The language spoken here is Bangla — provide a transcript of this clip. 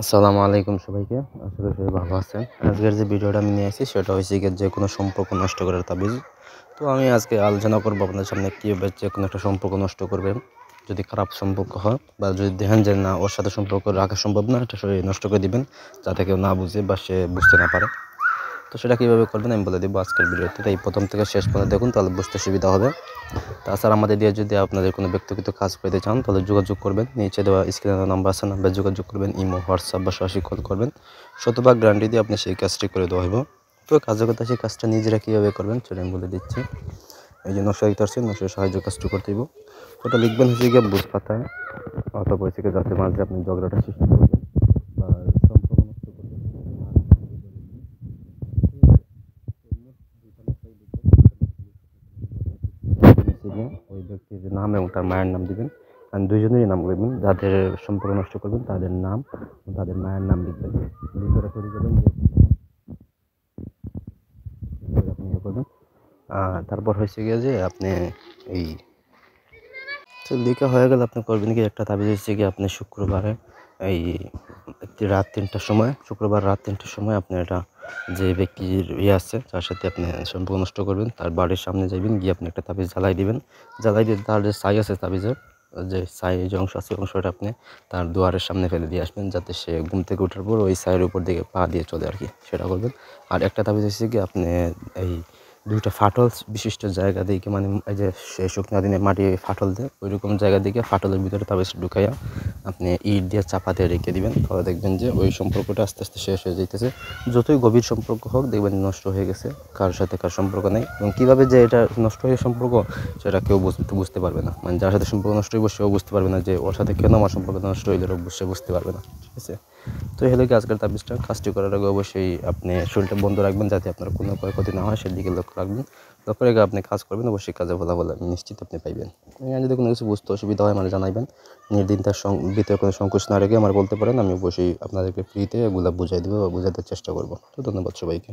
আসসালামু আলাইকুম সবাইকে। আশা করি সবাই ভালো আছেন। আজকের যে ভিডিওটা আমি নিয়ে আসছি সেটা হচ্ছে গিয়ে যে কোনো সম্পর্ক নষ্ট করার তাবিজ। তো আমি আজকে আলোচনা করবো আপনাদের সামনে কীভাবে যে কোনো একটা সম্পর্ক নষ্ট করবেন। যদি খারাপ সম্পর্ক হয় বা যদি দেখেন যে না ওর সাথে সম্পর্ক রাখা সম্ভব না, এটা সবাই নষ্ট করে দিবেন যাতে কেউ না বুঝে বা সে বুঝতে না পারে। তো সেটা কীভাবে করবেন আমি বলে দেবো আজকের ভিডিওতে। তাই প্রথম থেকে শেষ পর্যন্ত দেখুন, তাহলে বুঝতে সুবিধা হবে। তাছাড়া আমাদের দিয়ে যদি আপনাদের কোনো ব্যক্তিগত কাজ পেতে চান তাহলে যোগাযোগ করবেন, নিচে দেওয়া স্ক্রিনে দেওয়া নাম্বার আছে, নাম্বারে যোগাযোগ করবেন। ইমো, হোয়াটসঅ্যাপ বা সরাসরি কল করবেন। শতভাগ গ্যারান্টি দিয়ে আপনি সেই কাজটি করে দেওয়া হবে। তো কাজের কথা, সেই কাজটা নিজেরা কীভাবে করবেন সেটা আমি বলে দিচ্ছি। এই যে নকশা দিতে আসছে, নকশার সাহায্য কাজটি করতে দিব। ওটা লিখবেন হচ্ছে গিয়ে বুঝ পাতায় অথবা হচ্ছে গিয়ে যাতে মাঝে আপনি ঝগড়াটা সৃষ্টি করবেন বা সম্পর্ক নষ্ট করবেন। ওই ব্যক্তির নাম এবং তার মায়ের নাম দিবেন। আর দুইজনেরই নাম লিখবেন, যাদের সম্পর্ক নষ্ট করবেন তাদের নাম ও তাদের মায়ের নাম লিখবেন। লিখে তৈরি করবেন আপনি ইয়ে করবেন। তারপর হয়েছে গিয়ে যে আপনি এই তো লেখা হয়ে গেলে আপনি করবেন কি, একটা তাবিজ হচ্ছে গিয়ে আপনি শুক্রবারে এই রাত 3টার সময়, শুক্রবার রাত 3টার সময় আপনি এটা যে ব্যক্তির ইয়ে আছে যার সাথে আপনি সম্পর্ক নষ্ট করবেন তার বাড়ির সামনে যাবেন, গিয়ে আপনি একটা তাবিজ জ্বালাই দিবেন। জ্বালাই দিয়ে তার যে ছাই আছে, তাবিজের যে ছাই যে অংশ আছে অংশটা আপনি তার দুয়ারের সামনে ফেলে দিয়ে আসবেন, যাতে সে ঘুম থেকে ওঠার পর ওই ছাইয়ের উপর দিকে পা দিয়ে চলে আর কি, সেটা করবেন। আর একটা তাবিজ হচ্ছে কি, আপনি এই দুইটা ফাটল বিশিষ্ট জায়গা দিকে, মানে এই যে সে শুকনা দিনে মাটি ফাটল দেয় ওইরকম জায়গা দিকে ফাটলের ভিতরে তাবিজ ঢুকাইয়া আপনি ইট দিয়ে চাপা দিয়ে রেখে দিবেন। তাহলে দেখবেন যে ওই সম্পর্কটা আস্তে আস্তে শেষ হয়ে যাইতেছে। যতই গভীর সম্পর্ক হোক দেখবেন নষ্ট হয়ে গেছে, কারোর সাথে কার সম্পর্ক নেই। এবং কীভাবে যে এটা নষ্ট হয়ে সম্পর্ক সেটা কেউ বুঝতে পারবে না, মানে যার সাথে সম্পর্ক নষ্ট হইব সেও বুঝতে পারবে না যে ওর সাথে কেন আমার সম্পর্ক নষ্ট হইলে সে বুঝতে পারবে না, ঠিক আছে। তো এই হলো কি আজকের তাবিজটা। কাজটি করার আগে অবশ্যই আপনি শরীরটা বন্ধ রাখবেন যাতে আপনার কোনো ক্ষয়ক্ষতি না হয়, সেদিকে লক্ষ্য রাখবেন। লক্ষ্য রেখে আপনি কাজ করবেন, অবশ্যই কাজে ফলাফল আমি নিশ্চিত আপনি পাইবেন। যদি কোনো কিছু বুঝতে অসুবিধা হয় মানে জানাইবেন। নির্দ্বিধার ভিতরে কোনো সংকোচ না রেখে আমার বলতে পারেন, আমি অবশ্যই আপনাদেরকে ফ্রিতে এগুলো বুঝাই দেবো বা বোঝাতে চেষ্টা করবো। তো ধন্যবাদ সবাইকে।